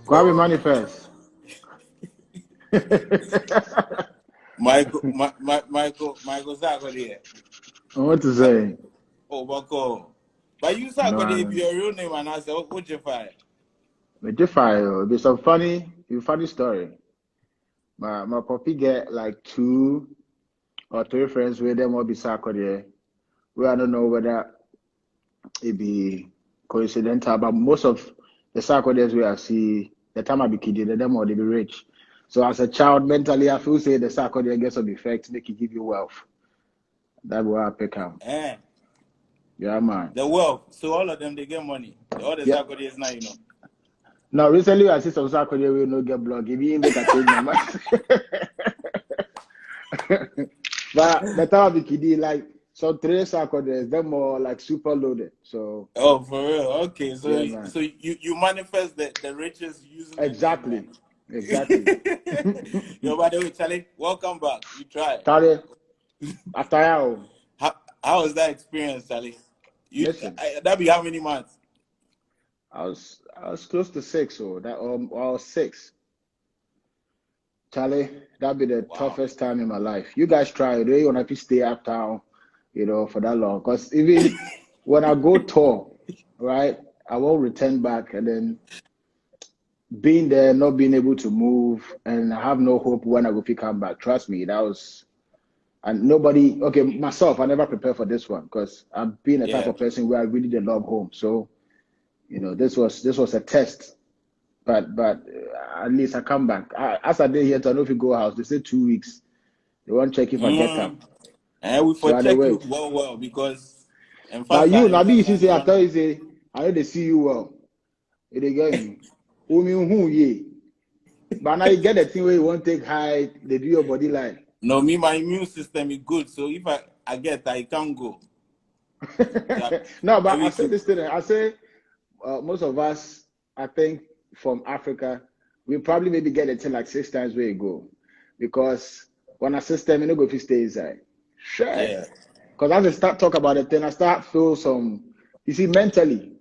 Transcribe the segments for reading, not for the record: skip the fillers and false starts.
Kwame manifest. Michael Sarkodie. I want to say. Oh, Bako. But you Sarkodie, if No, your real name and I say, what you fire? it'll be some funny story. My puppy get like 2 or 3 friends with them will be Sarkodie. We I don't know whether it be coincidental, but most of the Sarkodies we are see the time I be kidding them or they be rich. So as a child, mentally I feel say the Sarkodie gets some effect, make it give you wealth. That's why I pick up. Eh. Yeah, man. The wealth. So all of them they get money. All the Yeah. Sarkodies now, you know. Now recently I see some Sarkodie will not get blocked. If you make a change my mind. But the time I be kidding, like some 3 Sarkodies, them more like super loaded. So Oh, for real. Okay. So yeah, man. so you manifest the riches using the name, man. Exactly. Yo, by the way, Charlie, welcome back. You try. Charlie, after you, How was that experience, Charlie? listen, That be how many months? I was close to 6, or that I was 6. Charlie, that'd be the toughest time in my life. You guys try it. You want to stay uptown, for that long. Because even when I go tour, right, I won't return back, and then being there, not being able to move, and I have no hope when I will come back. Trust me, that was. And nobody, okay, myself, I never prepared for this one because I've been a type of person where I really did love home. So, this was a test. But at least I come back. As I did here, I know if you go house, they say 2 weeks. They won't check if I get them. And we for check you well because. But you, Nabi, you say after you say, I know they see you well. It again, who ye? But now you get the thing where you won't take high, they do your body line. No, my immune system is good, so if I get that, I can't go. No, but I say this thing. I say most of us, I think from Africa, we probably maybe get it till like 6 times where you go, because when I system, you know, go if you stay inside. Sure. Yeah. Because as I start talk about it, then I start feel some, you see, mentally,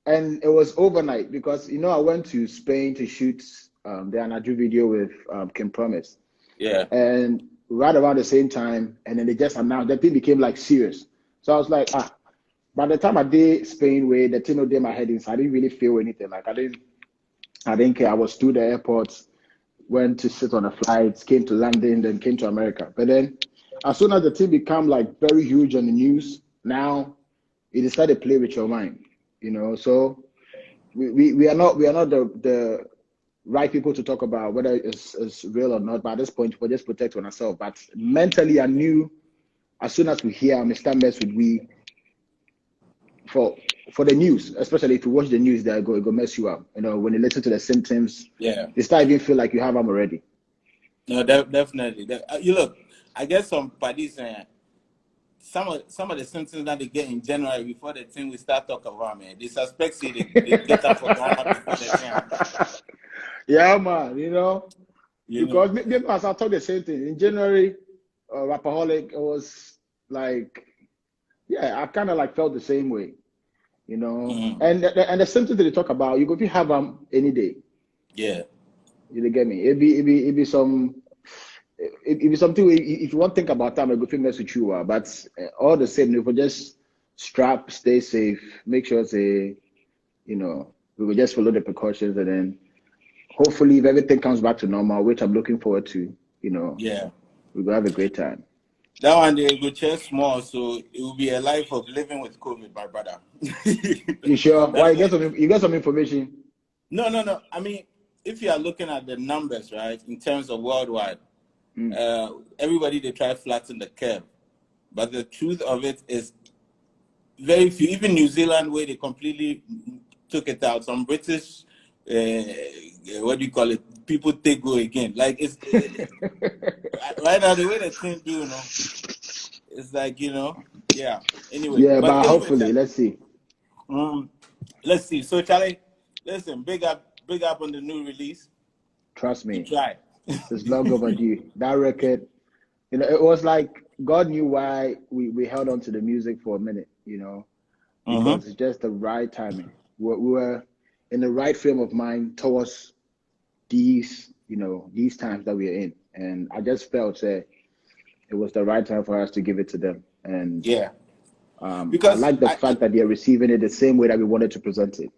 and it was overnight because I went to Spain to shoot the Anaju video with Kim Promise. Yeah. And right around the same time, and then they just announced the thing became like serious. So I was like, by the time I did Spain where the thing did my head inside, I didn't really feel anything. Like I didn't care. I was to the airport, went to sit on a flight, came to London, then came to America. But then as soon as the thing became like very huge on the news, now it started to play with your mind, So we are not the right people to talk about whether it's real or not. But at this point, we're just protecting ourselves. But mentally, I knew as soon as we hear Mr. Mess with we for the news, especially if you watch the news, it go mess you up. When you listen to the symptoms, you start even feel like you have them already. No, definitely. You look, I guess some parties some of the symptoms that they get in January before the thing we start talking about, man. They suspect they get up for Ghana before the thing. Yeah, man. Because maybe as I thought the same thing in January, Rapaholic, it was like, I kind of like felt the same way, Mm-hmm. and the symptoms that they talk about, you go if you have them any day. Yeah. You get me? It be something. If you want to think about time, I go mess with you. But all the same, if we just strap, stay safe, make sure we will just follow the precautions, and then hopefully, if everything comes back to normal, which I'm looking forward to, we will have a great time. That one day go change small, so it will be a life of living with COVID, my brother. You sure? Why you get some information? No. I mean, if you are looking at the numbers, right, in terms of worldwide, everybody they try to flatten the curve, but the truth of it is very few. Even New Zealand, where they completely took it out, some British, what do you call it? People take go again. Like it's right now the way the thing do, it's like yeah. Anyway, yeah, but hopefully, let's see. Let's see. So Charlie, listen, big up on the new release. Trust me, you try. It's long overdue. That record, it was like God knew why we held on to the music for a minute, because it's just the right timing. We were in the right frame of mind towards these, these times that we are in. And I just felt it was the right time for us to give it to them. And I because like the fact that they're receiving it the same way that we wanted to present it.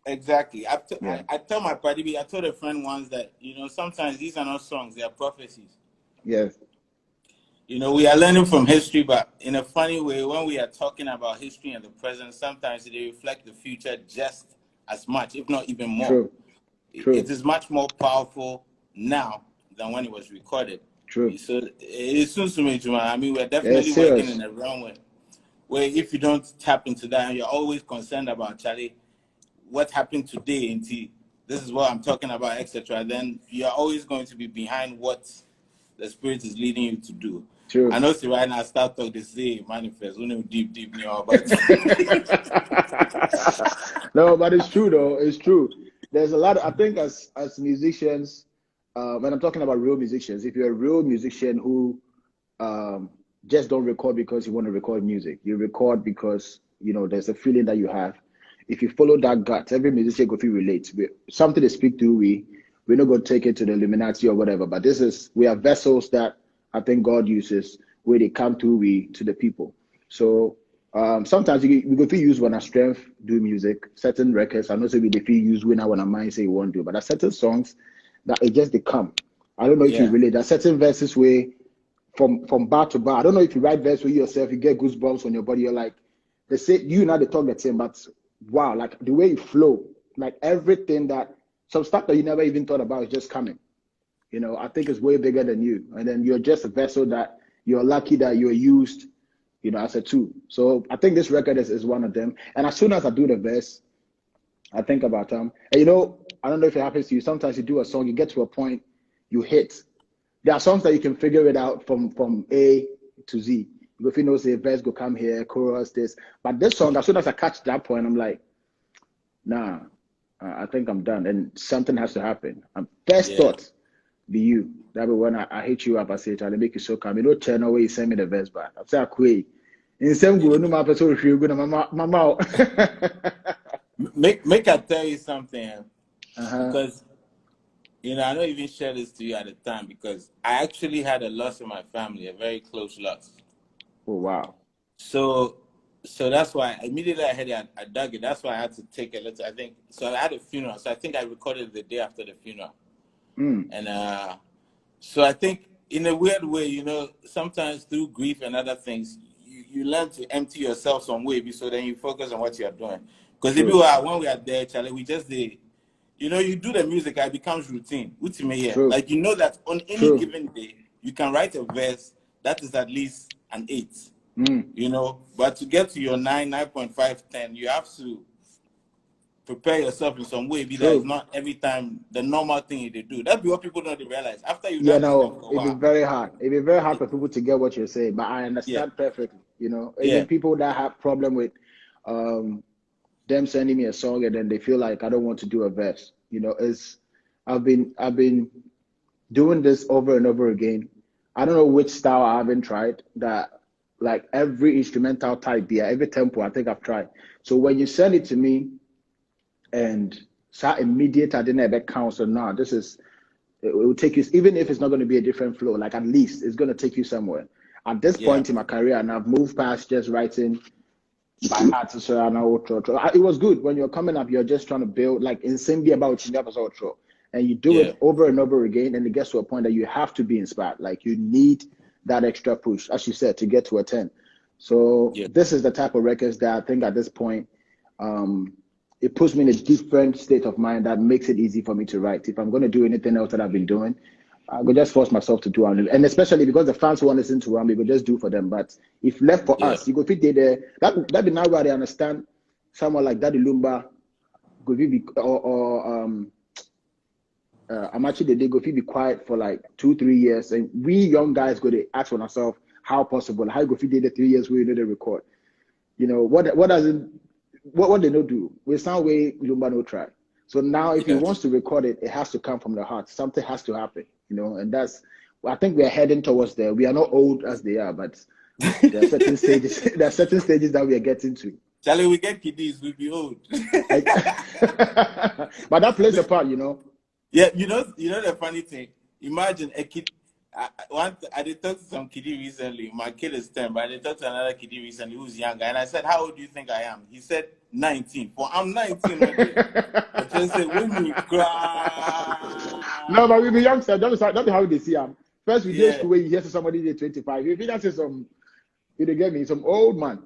Exactly. I tell my party, I told a friend once that, sometimes these are not songs, they are prophecies. Yes. We are learning from history, but in a funny way, when we are talking about history and the present, sometimes they reflect the future just as much, if not even more. True. It is much more powerful now than when it was recorded. True. So it soon to me, I mean, we're definitely working in a realm where if you don't tap into that, and you're always concerned about, Charlie, what happened today, and this is what I'm talking about, etc., then you're always going to be behind what the Spirit is leading you to do. True. I know, see, right now, start talk, they say manifest, we know deep, but no, but it's true though. It's true. There's a lot I think as musicians, when I'm talking about real musicians, if you're a real musician who just don't record because you want to record music, you record because there's a feeling that you have. If you follow that gut, every musician go feel relate. Something they speak to, we're not going to take it to the Illuminati or whatever, but we are vessels that I think God uses where they come to the people. So sometimes we go to use when our strength do music, certain records. I know we feel use when our mind say you want to, but there are certain songs that it just they come. I don't know if you relate. There are certain verses where from bar to bar. I don't know if you write verse for yourself, you get goosebumps on your body. You're like, they say you now they talk the same, but wow, like the way you flow, like everything that some stuff that you never even thought about is just coming. I think it's way bigger than you. And then you're just a vessel that you're lucky that you're used, as a tool. So I think this record is one of them. And as soon as I do the verse, I think about them. And I don't know if it happens to you. Sometimes you do a song, you get to a point, you hit. There are songs that you can figure it out from A to Z. If you know, say verse go come here, chorus this. But this song, as soon as I catch that point, I'm like, nah, I think I'm done. And something has to happen. First thought be you. That be when I hit you up, I say, Charlie, make it so calm. Turn away, you send me the verse back. I say, Akwe. In some go, no matter so if you're good, mama. Make I tell you something. Because, I don't even share this to you at the time because I actually had a loss in my family, a very close loss. Oh, wow. So that's why immediately I had it, I dug it. That's why I had to take a little, I think. So I had a funeral. So I think I recorded the day after the funeral. And so I think in a weird way, sometimes through grief and other things, you learn to empty yourself some way, so then you focus on what you're doing. Because when we are there, Charlie, we just you do the music, it becomes routine. Like that on any given day, you can write a verse that is at least an 8. But to get to your 9.5, 10, you have to prepare yourself in some way. That it's not every time the normal thing they do. That's what people don't realize. After you it'd be very hard. It'd be very hard for people to get what you're saying. But I understand perfectly. Even people that have problem with them sending me a song and then they feel like I don't want to do a verse. I've been doing this over and over again. I don't know which style I haven't tried that. Like every instrumental type, every tempo, I think I've tried. So when you send it to me, and immediate, I didn't ever count. So now it will take you, even if it's not going to be a different flow, like at least it's going to take you somewhere. At this point in my career, and I've moved past just writing by heart. It was good when you're coming up. You're just trying to build, like in same be about outro, and you do it over and over again, and it gets to a point that you have to be inspired. Like you need that extra push, as you said, to get to a 10. So this is the type of records that I think at this point, it puts me in a different state of mind that makes it easy for me to write. If I'm going to do anything else that I've been doing, I could just force myself to do it. And especially because the fans want to listen to them, we could just do for them. But if left for us, you go fit there. That be now where I understand someone like Daddy Lumba, go be I'm actually they go be quiet for like 2-3 years, and we young guys go to ask for ourselves how possible, how you go fit the 3 years we know they record. What they don't do, we sound way Lumba no try. So now if he wants to record it, it has to come from the heart. Something has to happen, and I think we're heading towards there. We are not old as they are, but there are certain stages that we are getting to. Charlie, we get kiddies, we'll be old. But that plays a part, you know. Yeah, you know the funny thing. Imagine a kid. I did talk to some kiddie recently. My kid is 10, but I did talk to another kiddie recently who's younger, and I said, "How old do you think I am?" He said, 19. Well, I'm 19. I just said, "When you cry." No, but we be youngsters. That's how they see him. First, we do school where you hear somebody is 25. If you don't say some, you get me some old man.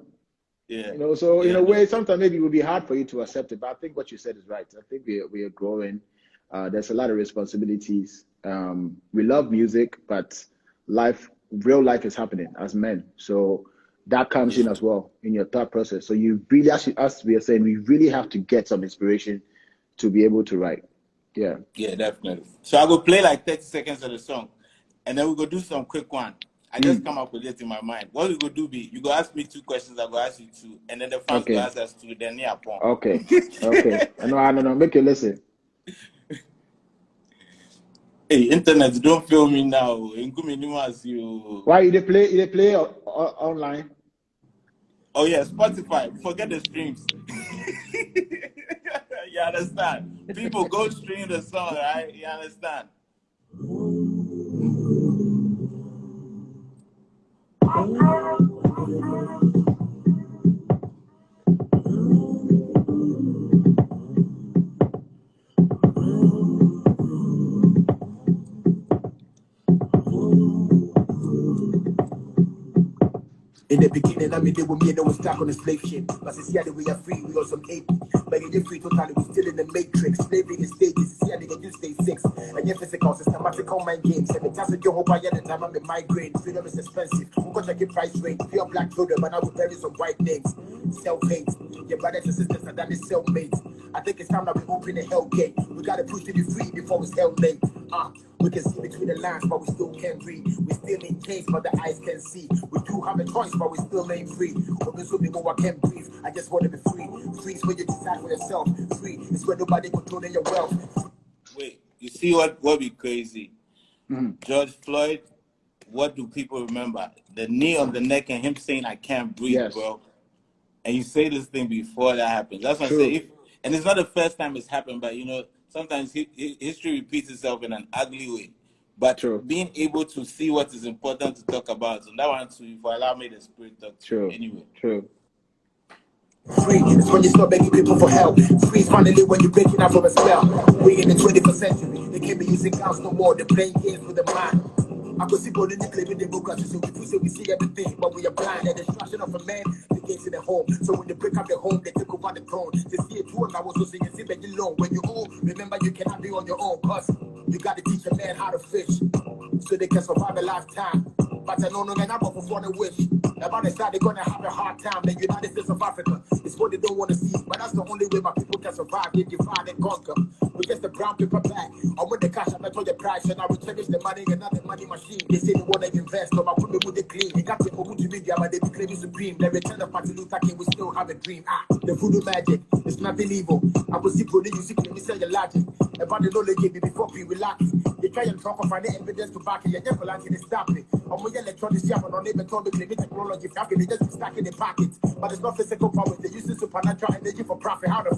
Yeah. You know, so in a way, sometimes maybe it will be hard for you to accept it. But I think what you said is right. I think we are growing. There's a lot of responsibilities. We love music, but real life is happening as men. So that comes in as well in your thought process. So you really, as we are saying, we really have to get some inspiration to be able to write. Yeah. Yeah, definitely. So I will play like 30 seconds of the song, and then we go do some quick one. I just come up with it in my mind. What we go do be, you go ask me 2 questions, I go ask you 2, and then the fans go ask us 2, then near upon. Okay. I know. Make you listen. Hey, internet, don't film me now. Why you play online? Oh yeah, Spotify. Forget the streams. You understand? People go stream the song, right? You understand? In the beginning, I mean, they were me and they were stuck on a slave ship. But since the we are free, we on some ape. But in the free totally, we still in the matrix. Slavery in stages, see how they get you stay 6. And your physical, systematical mind games. And the task of your hope, I get the time I'm in migraine. Freedom is expensive. I'm going to get price range. Pure black children, but I will bury some white names. Self-hate. Your brothers and sisters are done is cellmates. I think it's time that we open the hell gate. We gotta push to be free before it's hell late. We can see between the lines, but we still can't breathe. We still in chains, but the eyes can see. We do have a choice, but we still ain't free. I can't breathe. I just want to be free. Free is where you decide for yourself. Free is where nobody controlling your wealth. Wait, you see what be crazy? George Floyd, what do people remember? The knee on the neck and him saying, "I can't breathe, bro." And you say this thing before that happens. That's what I say. And it's not the first time it's happened, but you know, sometimes history repeats itself in an ugly way. But being able to see what is important to talk about, and that one too, if you allow me the spirit talk to anyway. Free is when you stop begging people for help. Free is finally when you're breaking out from a spell. We in the 21st century, they can't be using guns no more. They're playing games with the mind. I could see God in the claiming democracy, so we say we see everything, but we are blind. And the destruction of a man begins in the home. So when they break up the home, they take over the throne. They see it too, and I was also saying, see, begging low. When you old, remember you cannot be on your own, cause you got to teach a man how to fish, so they can survive a lifetime. But I know no man, I'm for foreign wish. About the start, they're gonna have a hard time. The United States of Africa is what they don't want to see, but that's the only way my people can survive. They divide and conquer. We get the brown paper back. I want the cash, I met all the price, and I will cherish the money and not the money machine. They say they want to invest, but my people with the clean. They got to go to media, but they be claiming supreme. The return of Martin Luther King, we still have a dream. The voodoo magic, it's nothing evil. I will see you see me say your logic. About the knowledge gave me before we relax. They try and talk of any evidence to back it. You never like it, stop it. I'm with electronics, yeah, but on neighbor told me claiming technology. They just stack in the pockets, but it's not physical powers. They use supernatural energy for profit. How the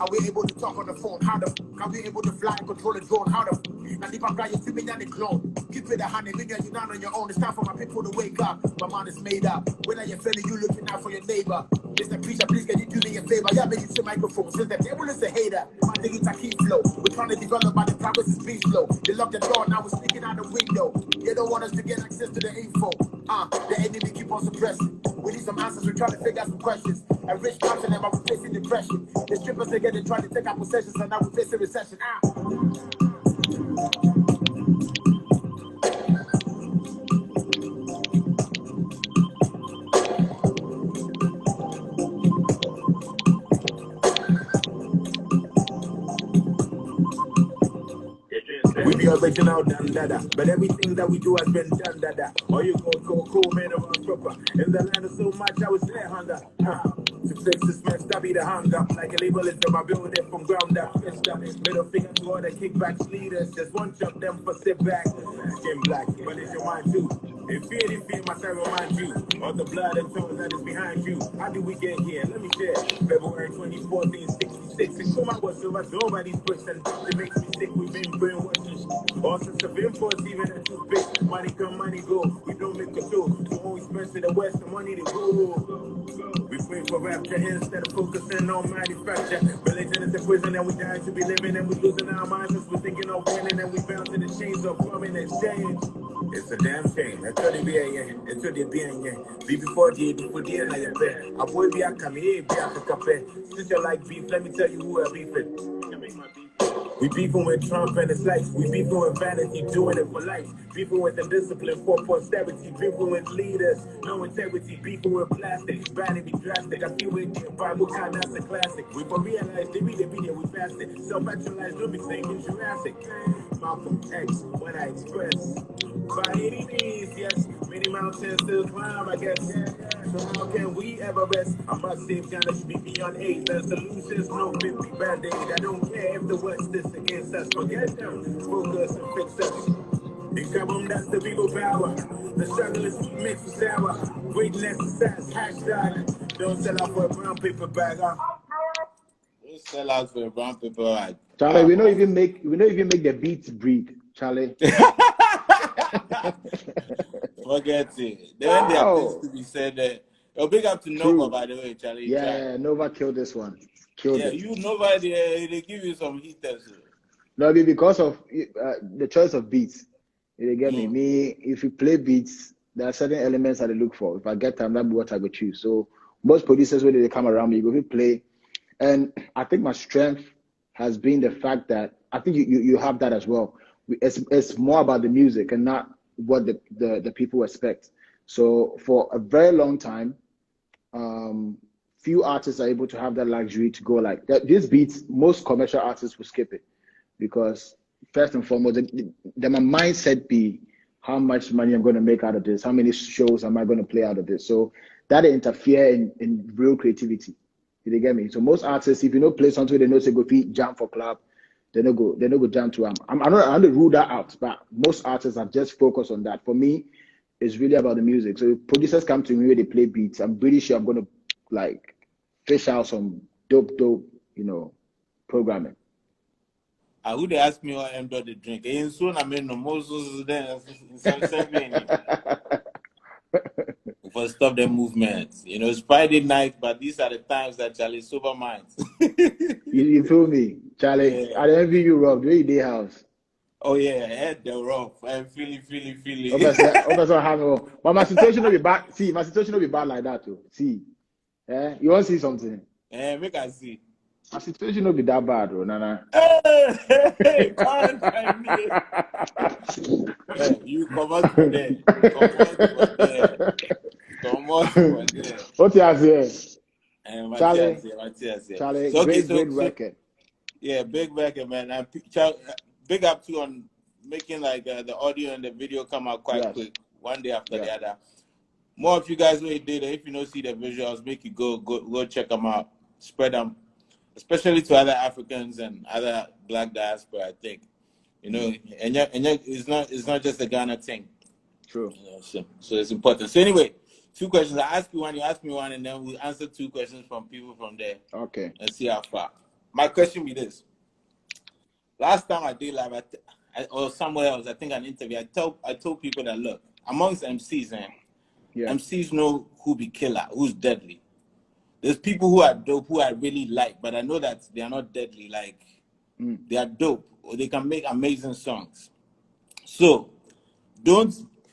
are we able to talk on the phone? How the are we able to fly and control a drone? How the now if I'm crying, you me down the clone. Keep it 100 million, you're not on your own. It's time for my people to wake up. My mind is made up. When are you feeling you looking out for your neighbor? Mr. Preacher, please can you do me a favor? Yeah, make use the microphone. Since the devil is a hater, my nigga it's a key flow. We're trying to develop, but the progress is being slow. They locked the door, now we're sneaking out the window. They don't want us to get access to the info. The enemy keep on suppressing. We need some answers, we're trying to figure out some questions. A rich continent, but we're facing depression. The strippers together trying to take our possessions, and now we're facing recession. We be original done dada, but everything that we do has been done dada. All you cool, man of our proper. In the land of so much, I was there hunger. Success is messed up, be the hunger. Like a label is my building from ground up. Middle finger to all the kickbacks leaders. Just one jump them for sit back. Skin black, but it's your mind too. If fear, my side remind you of the blood and soul that is behind you. How did we get here? Let me share. February 24th, 1966. And come out was over nobody's bricks, and it makes me sick. We've been brainwashed and shit. All sorts of imports, even at too big. Money come, money go. We don't make a show. So always spend to the west, the money to go. We pray for rapture instead of focusing on manufacture. Religion is a prison and we die to be living, and we losing our minds as we're thinking of winning, and we bound to the chains of foreign exchange. It's a damn shame. Until they be until they be be before the and I bet. I would be a come here, be a cafe. Since you like beef, let me tell you who I beef it. We beefing with Trump and his life. We beefing with vanity, doing it for life. Beefing with indiscipline for posterity. Beefing with leaders, no integrity. Beefing with plastic, vanity drastic. I feel it in Bible kind, that's a classic. We will realize they be there, we fasted. Self-actualized, don't be thinking Jurassic. Malcolm X, when I express. By any means, yes. Many mountains still climb, I guess. So how can we ever rest? I must save China should be beyond AIDS. The solution's no 50 band-aid. I don't care if the West is against us. Forget them. Focus and fix us. In Kabum, that's the people power. The struggle is what makes us sour. Greatness is fast. Hashtag. Don't sell out for a brown paper bag. Don't sell out for a brown paper bag. Charlie, we don't even make the beats breathe, Charlie. Forget it. Then there are things to be said there. A big up to Nova, by the way, Charlie. Yeah, Nova killed this one. Killed it. You Nova, they give you some heaters. No, because of the choice of beats. You get me? Me, if you play beats, there are certain elements that I look for. If I get time, that's what I would choose. So most producers, when they come around me, you go play. And I think my strength has been the fact that I think you have that as well. It's more about the music and not what the people expect. So for a very long time, few artists are able to have that luxury to go like that. These beats, most commercial artists will skip it because first and foremost, my mindset be how much money I'm going to make out of this, how many shows am I going to play out of this. So that interfere in real creativity. Did you get me? So most artists, if you don't play something, they know say go feet jam for club. They don't go jam to I'm not to rule that out, but most artists are just focused on that. For me, it's really about the music. So if producers come to me where they play beats, I'm pretty sure I'm gonna like fish out some dope, programming. I would ask me what I'm doing the drink. And soon I mean no more then for stop the movements. It's Friday night, but these are the times that Charlie sober minds. you feel me, Charlie? Yeah. I envy you, Rob. The way you day house. Oh yeah, I had the rough. I'm feeling. But my situation will be bad. See, my situation will be bad like that too. See, you want to see something? Make us see. My situation will be that bad, bro. Nana. Hey, you come out from there. What you have here? Charlie, so, great record. Yeah, big record, man. And big up to on making like the audio and the video come out quite quick, one day after the other. More of you guys know it did. If you don't see the visuals, make you go check them out, spread them, especially to other Africans and other Black diaspora. I think, and it's not just a Ghana thing. True. So it's important. So anyway. 2 questions. I ask you one, you ask me one, and then we'll answer 2 questions from people from there. Okay. And see how far. My question be this. Last time I did live, or somewhere else, I think an interview, I told people that, look, amongst MCs, MCs know who be killer, who's deadly. There's people who are dope, who I really like, but I know that they are not deadly. Like, they are dope, or they can make amazing songs. So,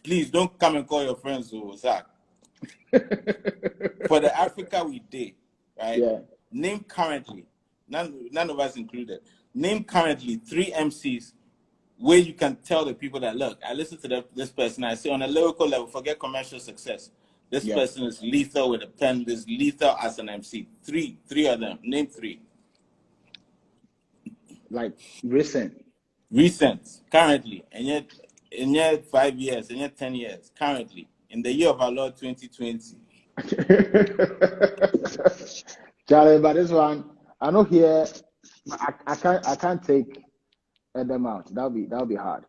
please don't come and call your friends who Zach. For the Africa we did, right? Yeah. Name currently, none of us included. Name currently 3 MCs where you can tell the people that, look, I listen to this person, I say on a lyrical level, forget commercial success. This person is lethal with a pen, is lethal as an MC. 3 of them. Name 3. Like recent, currently, and yet 5 years, and yet 10 years, currently. In the year of our Lord 2020. Charlie, but this one, I know here, I can't take them out. That'll be hard.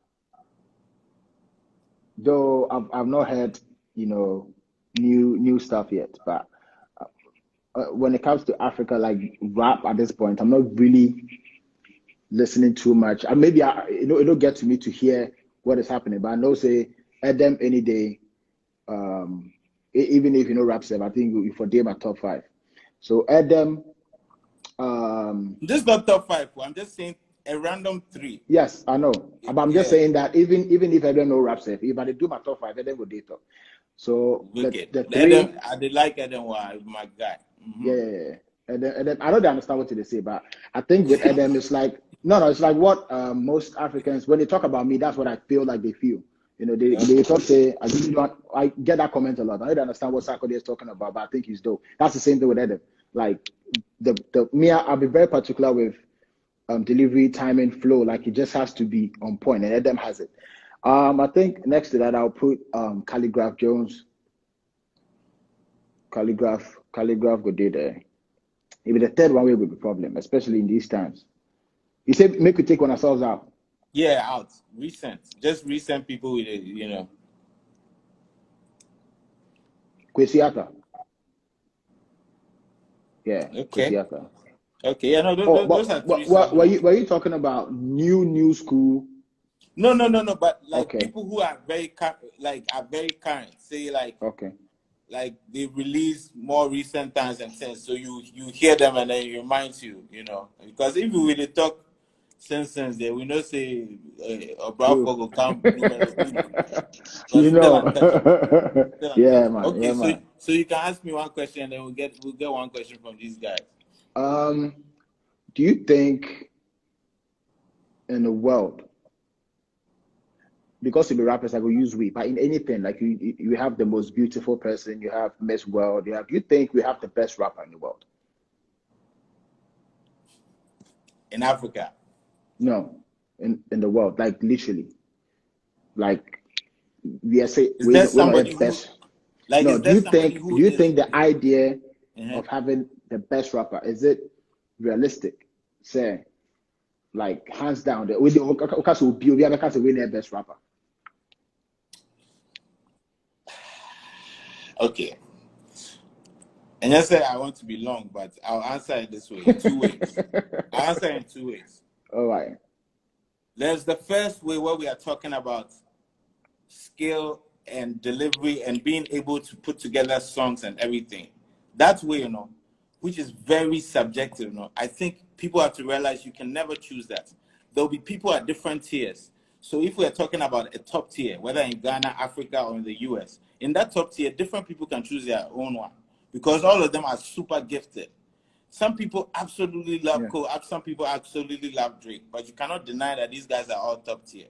though I've not heard, new stuff yet. But when it comes to Africa, like rap at this point, I'm not really listening too much. And maybe it'll get to me to hear what is happening. But I know say Adam any day, even if rap stuff, I think for them my top 5. So Adam, this is not top 5. I'm just saying a random 3. Yes, I know. But I'm just saying that even if I don't know rap stuff, if I do my top 5, Adam will do top. So the 3, Adam, I did like Adam, my guy. Mm-hmm. Yeah. And then I don't understand what they say, but I think with Adam it's like it's like what most Africans, when they talk about me, that's what I feel like they feel. They talk say I get that comment a lot. I don't understand what Sarkodie is talking about, but I think he's dope. That's the same thing with Adam. Like I'll be very particular with delivery, timing, flow. Like it just has to be on point, and Adam has it. I think next to that I'll put Calligraph Jones. Calligraph go there. Maybe the third one will be a problem, especially in these times. You said make we take one ourselves out. Yeah, out. Just recent people with it, Kwesiaka. Yeah. Okay. Kwesiaka. Okay. Yeah. No. Those are three. Were you talking about new school? No. But like people who are very current. Say like. Okay. Like they release more recent times and things, so you hear them and then it reminds you, because if we really talk since there, we know say Obrafo will come. Yeah, man. Okay, yeah, man. So you can ask me one question and then we'll get one question from these guys. Do you think in the world, because in the rappers I will use we, but in anything, like you have the most beautiful person, you have Miss World, you think we have the best rapper in the world? In Africa? No, in the world, like literally. Like we are saying we're the best. Like no, do you think the idea of having the best rapper, is it realistic? Say like hands down, the best rapper. Okay. And I say I want to be long, but I'll answer it this way, in 2 ways. I'll answer in 2 ways. All right. There's the first way where we are talking about skill and delivery and being able to put together songs and everything. That way, which is very subjective. I think people have to realize you can never choose that. There'll be people at different tiers. So if we're talking about a top tier, whether in Ghana, Africa, or in the US, in that top tier, different people can choose their own one because all of them are super gifted. Some people absolutely love Cole, some people absolutely love Drake, but you cannot deny that these guys are all top tier.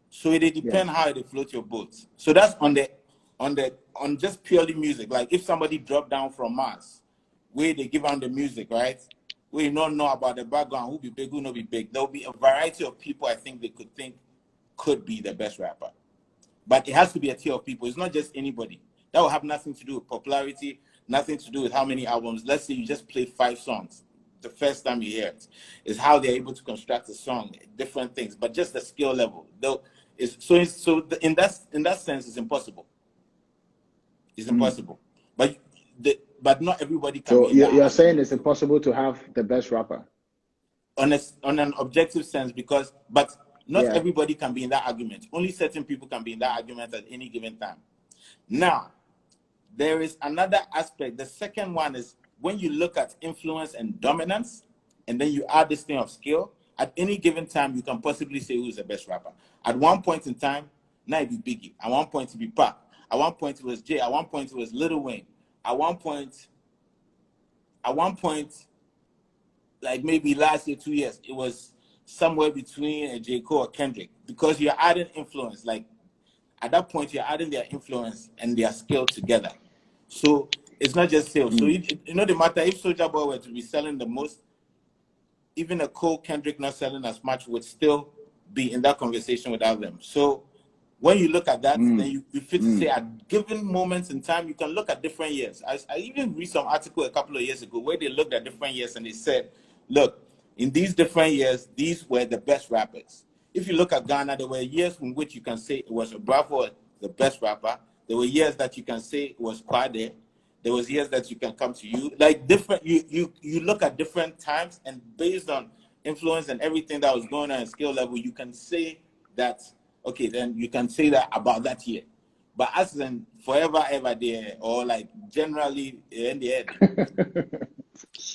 So it depends how they float your boat. So that's on just purely music. Like if somebody dropped down from Mars, where they give out the music, right? We don't know about the background, who be big, who not be big. There'll be a variety of people I think they could be the best rapper. But it has to be a tier of people. It's not just anybody. That will have nothing to do with popularity, nothing to do with how many albums. Let's say you just play 5 songs. The first time you hear it is how they're able to construct a song, different things, but just the skill level. Though in that sense, it's impossible. It's impossible. But not everybody can. So you're saying it's impossible to have the best rapper on an objective sense, but not everybody can be in that argument. Only certain people can be in that argument at any given time. Now, there is another aspect. The second one is when you look at influence and dominance, and then you add this thing of skill. At any given time, you can possibly say who's the best rapper. At one point in time, now it be Biggie. At one point it be Pac. At one point it was Jay. At one point it was Lil Wayne. At one point, like maybe last year, 2 years, it was somewhere between a J. Cole or Kendrick, because you're adding influence. Like at that point, you're adding their influence and their skill together. So it's not just sales. So no matter if Soulja Boy were to be selling the most, even a Cole, Kendrick not selling as much would still be in that conversation without them. So when you look at that, then you fit to say at given moments in time, you can look at different years. I even read some article a couple of years ago where they looked at different years and they said, look, in these different years, these were the best rappers. if you look at Ghana, there were years in which you can say it was Bravo, the best rapper. There were years that you can say it was Kwade. There was years that you can come to you. Like different, you look at different times, and based on influence and everything that was going on at skill level, you can say that, okay, then you can say that about that year. But as in forever, ever there, or like generally in the end.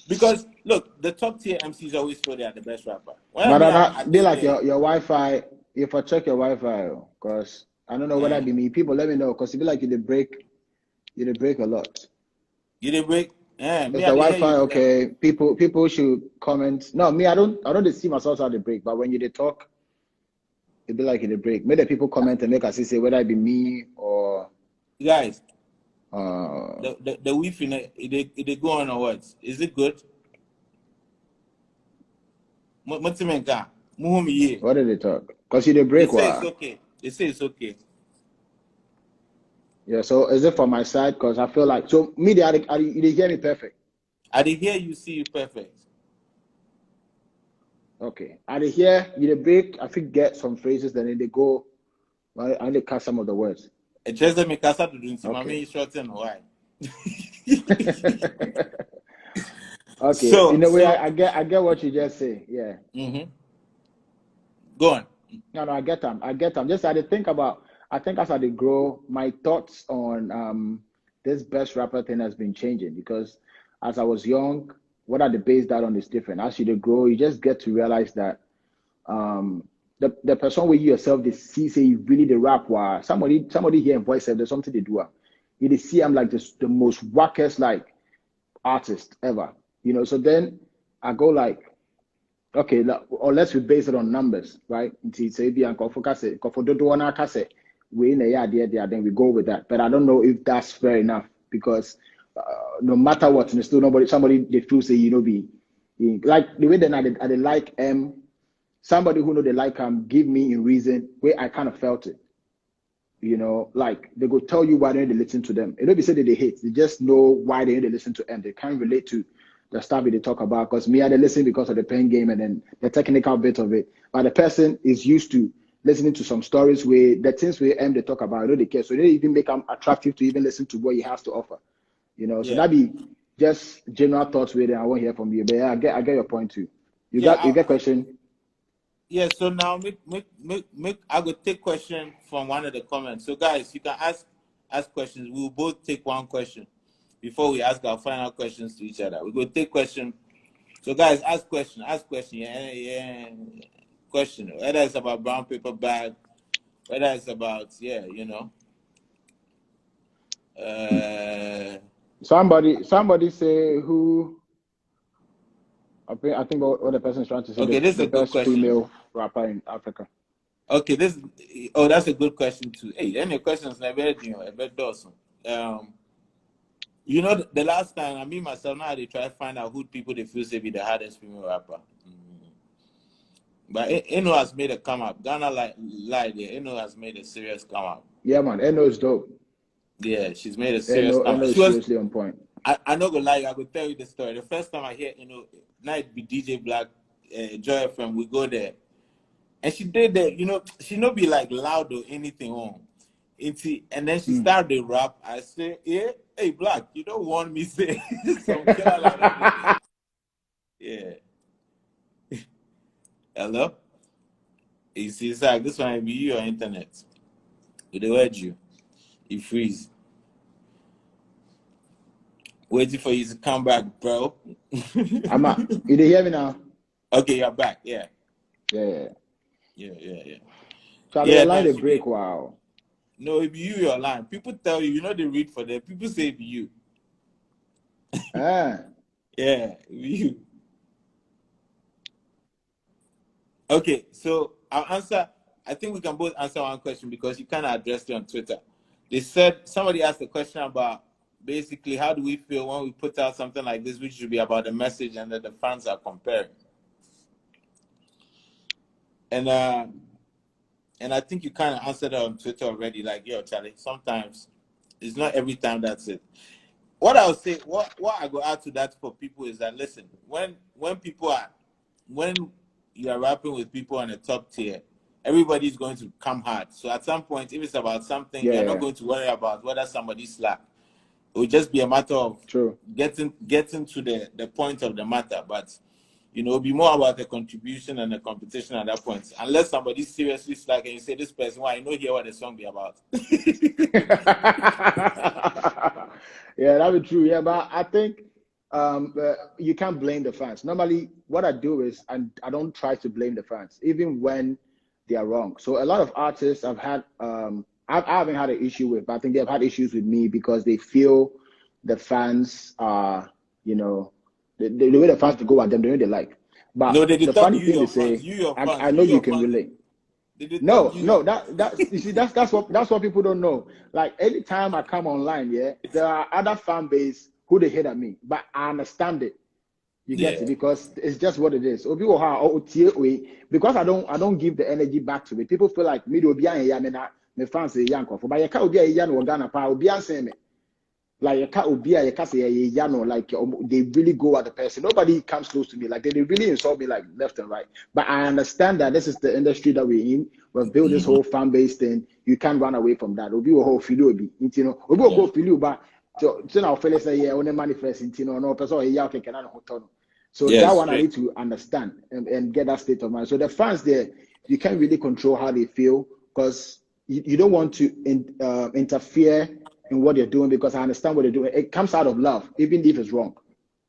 Because look, the top tier MCs always feel they are the best rapper. But I be like your Wi-Fi. If I check your Wi-Fi, because I don't know whether it be me. People let me know, because it be like you did break a lot. You did break? Yeah, it's the Wi-Fi. Okay, people should comment. No, me, I don't see myself how they break. But when you did talk, it be like you did break. Make the people comment and make us say whether it be me or guys. The Wi-Fi, it go on or what? Is it good? What did they talk? Because you did break. They say it's okay. They say it's okay. Yeah, so is it for my side? Because I feel like, so me, they hear me perfect. I did hear you, see you perfect. Okay. I did hear you, they break, I think get some phrases, then they go, and they cut some of the words. It just let me cast out to do something, shorten why. Okay. So, in a way, I get what you just say. Yeah. Mm-hmm. Go on. No, I get them. Just I think as I did grow, my thoughts on this best rapper thing has been changing, because as I was young, what I based that on is different. As you grow, you just get to realize that the person where you yourself they see say you really the rap while somebody hear in voice there's something they do. You see I'm like the most wackest like artist ever. So then I go like, okay, or let's base it on numbers, right? Then we go with that. But I don't know if that's fair enough, because no matter what, there's still somebody they feel say be like the way that I like somebody who know they like give me a reason where I kind of felt it. Like they go tell you why they listen to them. It don't be say that they hate. They just know why they listen to them. They can't relate to the stuff they talk about. Because me, I listen because of the pen game and then the technical bit of it. But the person is used to listening to some stories where the things where they talk about, they care. So they even make them attractive to even listen to what he has to offer. So that be just general thoughts where I won't hear from you. But yeah, I get your point too. You get question. Yeah, so now I will take question from one of the comments. So guys, you can ask questions. We will both take one question before we ask our final questions to each other. We will take question. So guys, ask question. Yeah. Question. Whether it's about brown paper bag, whether it's about Somebody say who. I think what the person is trying to say. Okay, this is a good question. Female rapper in Africa. Okay, that's a good question too. Hey, any questions never awesome. The last time me myself now they try to find out who people they feel say be the hardest female rapper. But Eno has made a come up. Ghana lied there. Eno has made a serious come up. Yeah, man. Eno is dope. Yeah, she's made a serious come up. Eno is seriously on point. I not gonna lie, I could tell you the story. The first time I hear night be DJ Black, Joy FM, we go there. And she did that, she not be like loud or anything on. And then she started to rap. I say, yeah, hey Black, you don't want me say some killer. Yeah. Hello? You see, Zach, this one be your internet. With the word you freeze. Waiting for you to come back, bro. You did hear me now? Okay, you're back. Yeah. Yeah. So yeah, line the break. Wow. No, it be you, your line. People tell you, they read for them. People say it be you. Yeah, it be you. Okay, so I'll answer. I think we can both answer one question because you kind of addressed it on Twitter. They said, somebody asked a question about basically how do we feel when we put out something like this, which should be about the message and that the fans are comparing. And I think you kind of answered it on Twitter already, like, yo, Charlie, sometimes it's not every time that's it. What I'll say, what I go add to that for people is that, listen, when you are rapping with people on the top tier, everybody's going to come hard. So at some point, if it's about something, you're not going to worry about whether somebody's slack. It will just be a matter of getting to the point of the matter. But it'll be more about the contribution and the competition at that point. Unless somebody's seriously slack and you say, this person, I know here what the song be about. Yeah, that would be true. Yeah, but I think you can't blame the fans. Normally, what I do is I don't try to blame the fans, even when they are wrong. So a lot of artists I've had, I haven't had an issue with, but I think they've had issues with me because they feel the fans are, the way the fans to go at them, the way they like. But no, the funny thing to say, I know you can relate. No, you see, that's what people don't know. Like anytime I come online, there are other fan base who they hate at me, but I understand it. You get it, because it's just what it is. Because I don't give the energy back to it. People feel like me do be me fans say yanko for, but you can't be a yan or Ghana pa be answer me. Like you can't be a say yano, like they really go at the person. Nobody comes close to me. Like they really insult me like left and right. But I understand that this is the industry that we're in. We've built this whole fan base thing. You can't run away from that. Obi will hold feel obi, obi will go feel you, but so now fellas say only manifest no person or yeah can so that one I need to understand and get that state of mind. So the fans there, you can't really control how they feel because you don't want to interfere in what they're doing, because I understand what they're doing. It comes out of love, even if it's wrong.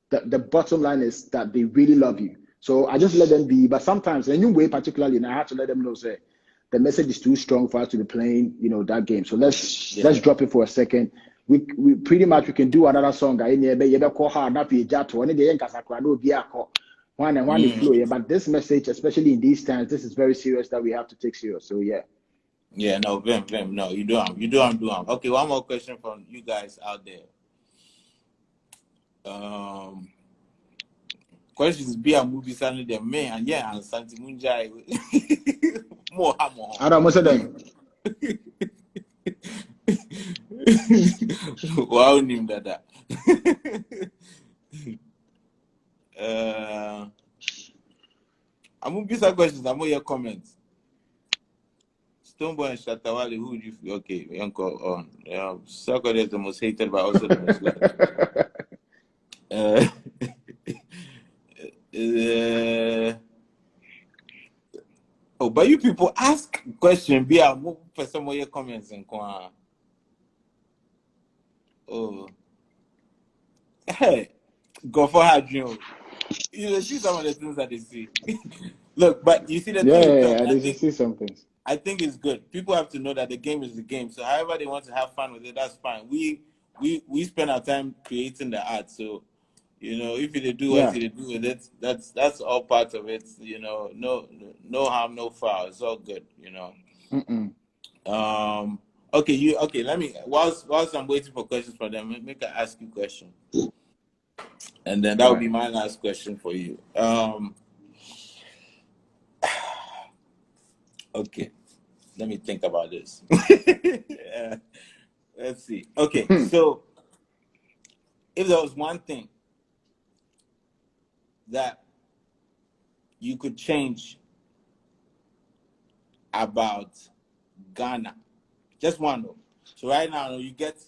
The bottom line is that they really love you. So I just let them be. But sometimes, in a new way, particularly, and I have to let them know, say, the message is too strong for us to be playing, that game. So let's drop it for a second. We pretty much we can do another song. But this message, especially in these times, this is very serious that we have to take serious. So yeah. Yeah, no, Vim, no, you do. Okay, one more question from you guys out there. Questions be a movie sounding the man, and Santi Munjai. More. I don't know them. Wow, name that. I'm gonna be some questions. I'm your comments. Stoneboy and Shatawale, who would you feel? Okay, Uncle on. Sarkodie is the most hated, but also the most liked. But you people ask question. Be a move for some of your comments and hey, go for her dream. You see some of the things that they see. Look, but you see the thing. I did see some things. I think it's good. People have to know that the game is the game. So however they want to have fun with it, that's fine. We spend our time creating the art. So, if they do what they do with it, that's all part of it. No harm, no foul. It's all good. Okay. Let me whilst I'm waiting for questions from them, make I ask you a question, and then that will be my last question for you. Okay, let me think about this. Let's see. Okay, so if there was one thing that you could change about Ghana, just one though. So right now, you get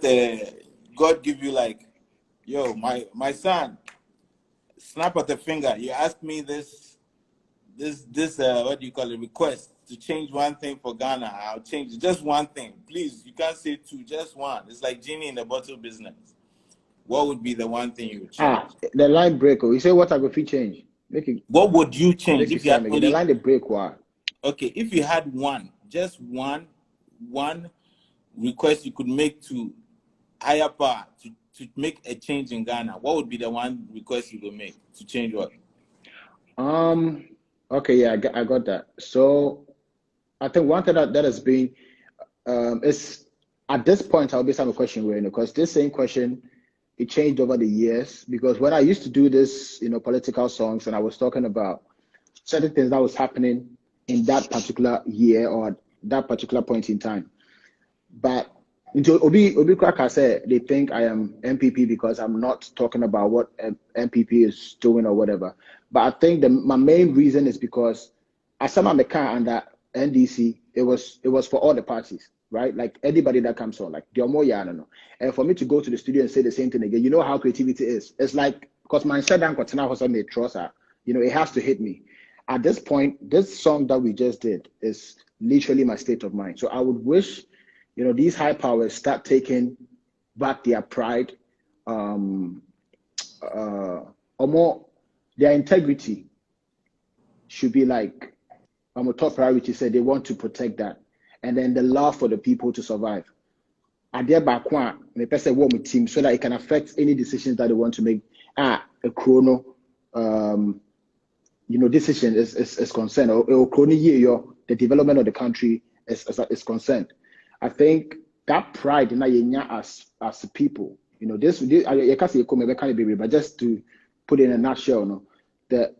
the God give you like, yo, my son, snap at the finger. You ask me this what do you call it, request to change one thing for Ghana. I'll change just one thing, please. You can't say two, just one. It's like genie in the bottle business. What would be the one thing you would change? The line break. You say what I would change? What would you change if you had only, the line break? What? Okay, if you had just one request you could make to higher power to make a change in Ghana, what would be the one request you would make to change what? Okay, yeah, I got that. So I think one thing that has been is at this point I'll be some question where because this same question it changed over the years, because when I used to do this, political songs, and I was talking about certain things that was happening in that particular year or that particular point in time. But Into Obi Cracker said they think I am MPP because I'm not talking about what MPP is doing or whatever. But I think my main reason is because as someone the car under NDC, it was for all the parties, right? Like anybody that comes on, like Diomo Yana. And for me to go to the studio and say the same thing again, you know how creativity is. It's like because my shut down was on the trusser, it has to hit me. At this point, this song that we just did is literally my state of mind. So I would wish these high powers start taking back their pride, or more, their integrity should be like a top priority. Said they want to protect that, and then the love for the people to survive. At their back the person work with team so that it can affect any decisions that they want to make. A chrono, decision is concerned, or chrono year, the development of the country is concerned. I think that pride in as people, this I can't say but just to put it in a nutshell, the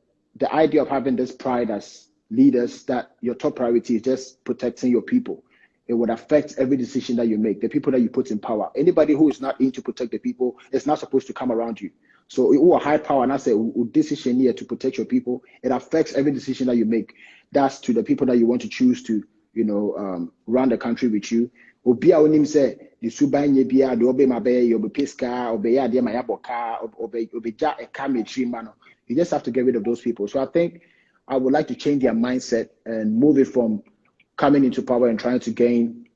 idea of having this pride as leaders that your top priority is just protecting your people. It would affect every decision that you make, the people that you put in power. Anybody who is not in to protect the people is not supposed to come around you. So it will high power, and I say decision here to protect your people. It affects every decision that you make. That's to the people that you want to choose to run the country with you. Obi a onim say the subanye bia de obe mabe you be piska obe ya de mayaboka obe ja e kametri mano. You just have to get rid of those people. So I think I would like to change their mindset and move it from coming into power and trying to gain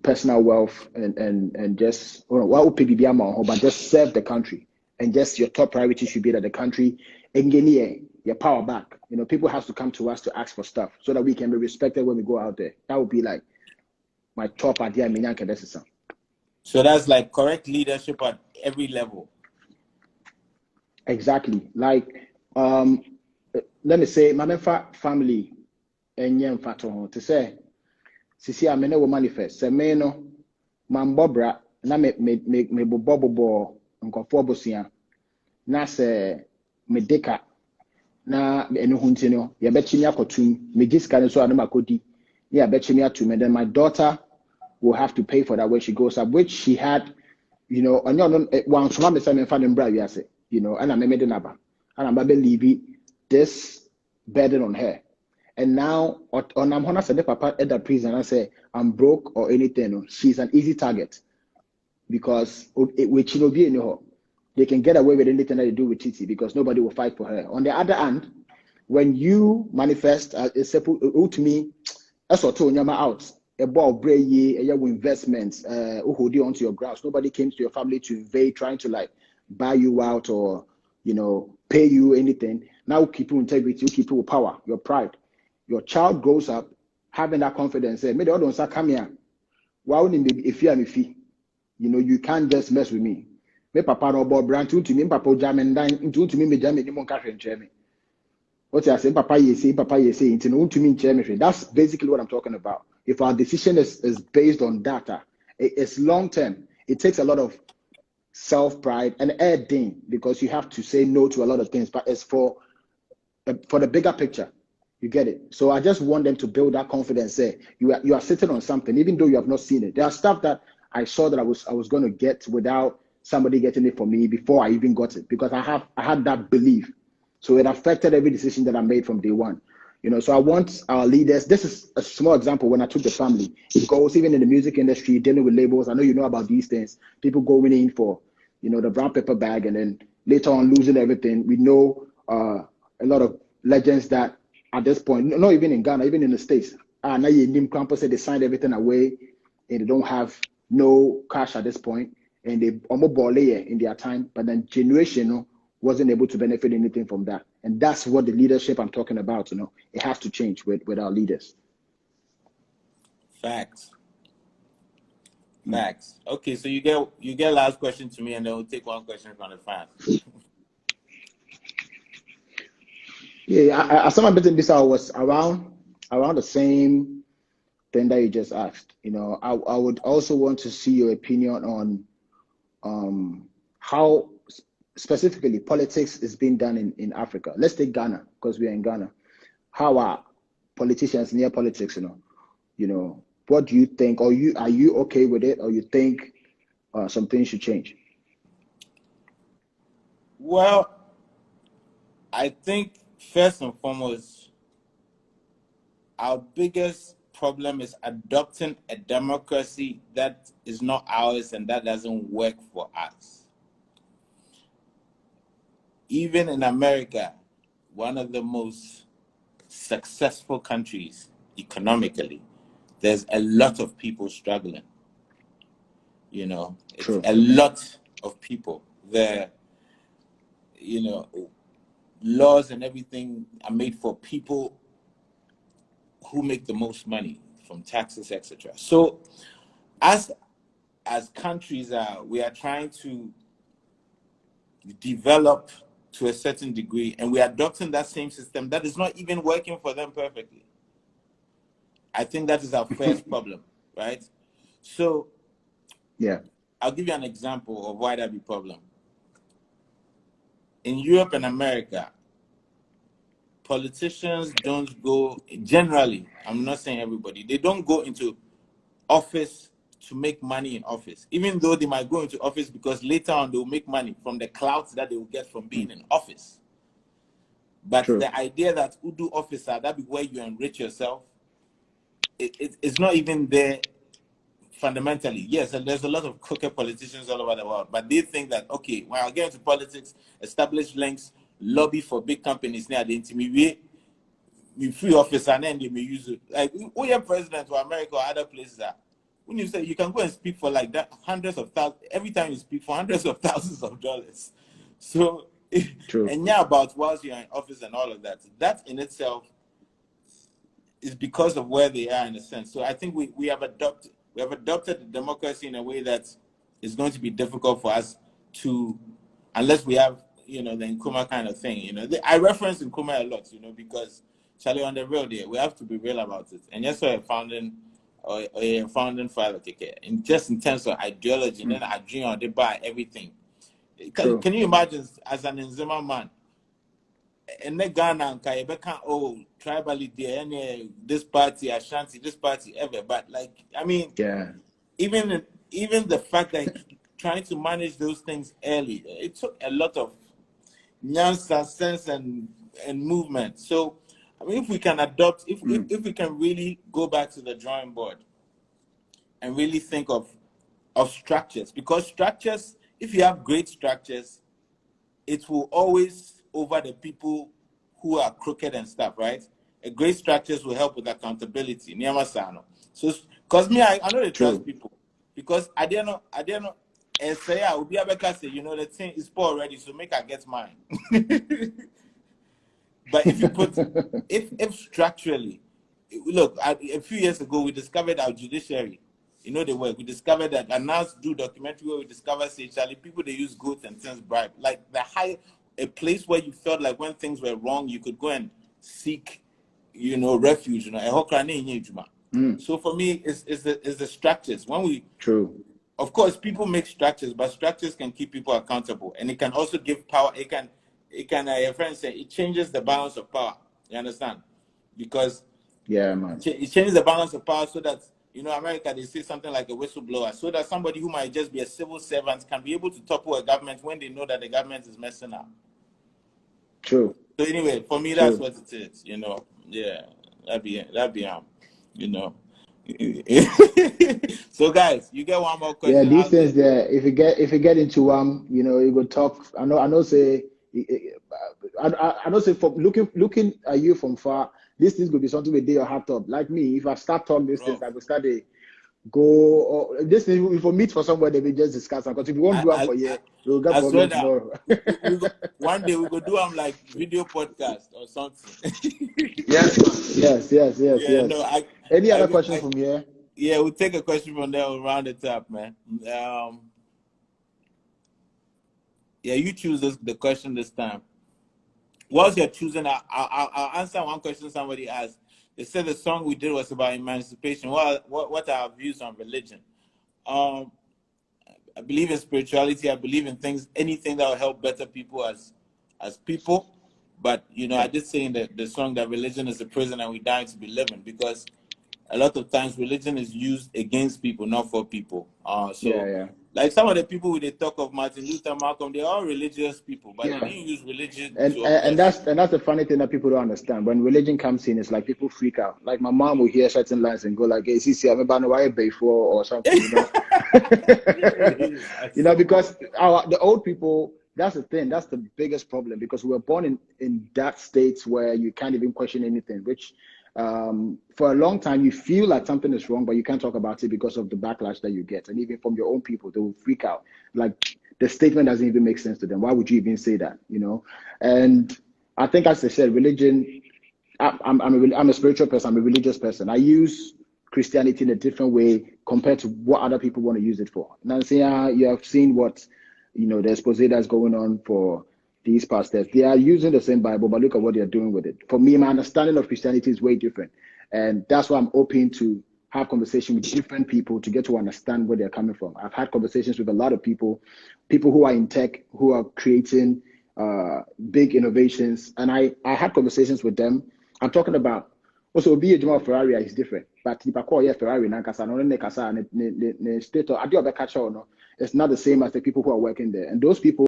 personal wealth and just but just serve the country, and just your top priority should be that the country engineer your power back. People have to come to us to ask for stuff so that we can be respected when we go out there. That would be like my top idea. So that's like correct leadership at every level. Exactly. Like let me say my family and to say sisi amene will manifest se me no mambobra na me bobo nkofo bosia na se me deka na eno hunti no ye betchimi akotum me giska so anu makodi ya betchimi atum, and then my daughter will have to pay for that when she goes up, which she had onyo one so me say me fa dem bra wi ase and I me de naba and I'm believe this burden on her. And now on I'm honest, the papa at the prison and I say I'm broke or anything, she's an easy target because with they can get away with anything that they do with Titi because nobody will fight for her. On the other hand, when you manifest to me, that's what told you out about investments, hold you onto your grounds. Nobody came to your family to invade, trying to like buy you out or pay you anything. Now keep your integrity, keep your power, your pride. Your child grows up having that confidence. Say, me don't say come here. Why wouldn't if you am fee? You can't just mess with me. Me papa no boy brand to me, papa jamen dine to me jamen ni mon cash and me. What I say, papa you say, into no to me chairman. That's basically what I'm talking about. If our decision is based on data, it's long term. It takes a lot of self pride and adding because you have to say no to a lot of things, but it's for the bigger picture. You get it? So I just want them to build that confidence. Say you are sitting on something, even though you have not seen it. There are stuff that I saw that I was going to get without somebody getting it for me before I even got it, because I had that belief. So it affected every decision that I made from day one. So I want our leaders. This is a small example. When I took the family, it goes even in the music industry, dealing with labels. I know you know about these things. People going in for the brown paper bag, and then later on losing everything. We know a lot of legends that at this point, not even in Ghana, even in the States, now you campus said they signed everything away and they don't have no cash at this point, and they almost ball in their time, but then generation wasn't able to benefit anything from that. And that's what the leadership I'm talking about, it has to change with our leaders. Facts. Okay, so you get last question to me, and then we'll take one question from the fans. Yeah, some of this was around the same thing that you just asked. I would also want to see your opinion on how specifically politics is being done in Africa. Let's take Ghana, because we are in Ghana. How are politicians near politics, what do you think? Or are you okay with it, or you think some things should change? Well, I think first and foremost, our biggest problem is adopting a democracy that is not ours and that doesn't work for us. Even in America, one of the most successful countries economically, there's a lot of people struggling. You know, it's True. a lot of people there. You know, laws and everything are made for people who make the most money from taxes, etc. So, as countries we are trying to develop to a certain degree, and we are adopting that same system that is not even working for them perfectly. I think that is our first problem, right? So, yeah, I'll give you an example of why that be a problem. In Europe and America, politicians don't go, generally, I'm not saying everybody, they don't go into office to make money in office, even though they might go into office because later on they'll make money from the clout that they will get from being in office. But true. the idea that Udu officer, that be where you enrich yourself, it's not even there fundamentally. Yes, and there's a lot of crooked politicians all over the world, but they think that, okay, when I get into politics, establish links, lobby for big companies near the intimidate, me free officer, and then they may use it. Like, who your president or America or other places are, when you say you can go and speak for like that, hundreds of thousands, every time you speak for hundreds of thousands of dollars. So, True. and yeah, about whilst you're in office and all of that, that in itself is because of where they are in a sense. So I think we have adopted the democracy in a way that is going to be difficult for us to, unless we have, you know, the Nkrumah kind of thing. You know, I reference Nkrumah a lot, you know, because Charlie, on the real day, we have to be real about it. And yes, we're founding father take care. And just in terms of ideology, and then I dream on they buy everything. Can you imagine as an Nzima man? And the Ghana and Kayebeka, oh, tribally there, any this party, Ashanti, this party ever. But like, I mean, Yeah, even the fact that trying to manage those things early, it took a lot of nyansa, sense, and movement. So, I mean, if we can adopt, if we can really go back to the drawing board and really think of structures, because structures, if you have great structures, it will always over the people who are crooked and stuff, right? A great structures will help with accountability. So, because me, I know they trust people, because I didn't know, and say I will be able to say, you know, the thing is poor already, so make I get mine. But if you put, if structurally, look, a few years ago we discovered our judiciary. You know the work. We discovered that, and now do documentary where we discover, say, Charlie, people they use goods and things bribe. Like a place where you felt like when things were wrong, you could go and seek, you know, refuge. You know, so for me, it's the structures. When we of course, people make structures, but structures can keep people accountable, and it can also give power. It can your friend say, it changes the balance of power. You understand? Because man, it changes the balance of power so that, you know, America, they say something like a whistleblower, so that somebody who might just be a civil servant can be able to topple a government when they know that the government is messing up. True. So anyway, for me, that's what it is. You know, yeah, that'd be you know. So guys, you get one more question. Yeah, these things there. If you get into you know, you go talk. I know. Say, I know. Say, from looking at you from far, this thing could be something with your heart up. Like me, if I start talking these things, I will start go. Or this thing, if we meet for somewhere, we just discuss. Because if you won't do it for you, we'll get problem tomorrow. One day we go do like video podcast or something. Yes. Yeah, no, Any other question from here? Yeah, we'll take a question from there. We'll round it up, man. Yeah, you choose the question this time. Whilst you're choosing, I'll answer one question somebody asked. They said the song we did was about emancipation. What are our views on religion? I believe in spirituality. I believe in anything that will help better people as people. But, you know, I did say in the song that religion is a prison and we dying to be living, because a lot of times religion is used against people, not for people. Yeah. Like some of the people with the talk of Martin Luther, Malcolm, they're all religious people, but Yeah. they didn't use religion And to oppress. that's the funny thing that people don't understand. When religion comes in, it's like people freak out. Like my mom will hear certain lines and go like, "Hey, see, I'm about to why before or something," you know. You know, because the old people. That's the thing. That's the biggest problem because we were born in that state where you can't even question anything. Which, for a long time, you feel like something is wrong, but you can't talk about it because of the backlash that you get, and even from your own people, they will freak out. Like the statement doesn't even make sense to them. Why would you even say that? You know? And I think, as I said, religion. I'm a spiritual person. I'm a religious person. I use Christianity in a different way compared to what other people want to use it for. Now, you have seen what, the expose that's going on for these pastors. They are using the same Bible, but look at what they're doing with it. For me, my understanding of Christianity is way different. And that's why I'm open to have conversation with different people to get to understand where they're coming from. I've had conversations with a lot of people who are in tech, who are creating big innovations. And I had conversations with them. I'm talking about also be a Jamal Ferrari is different, but if I call Ferrari Nankasa, no Nekasa, state or I do catch on. It's not the same as the people who are working there. And those people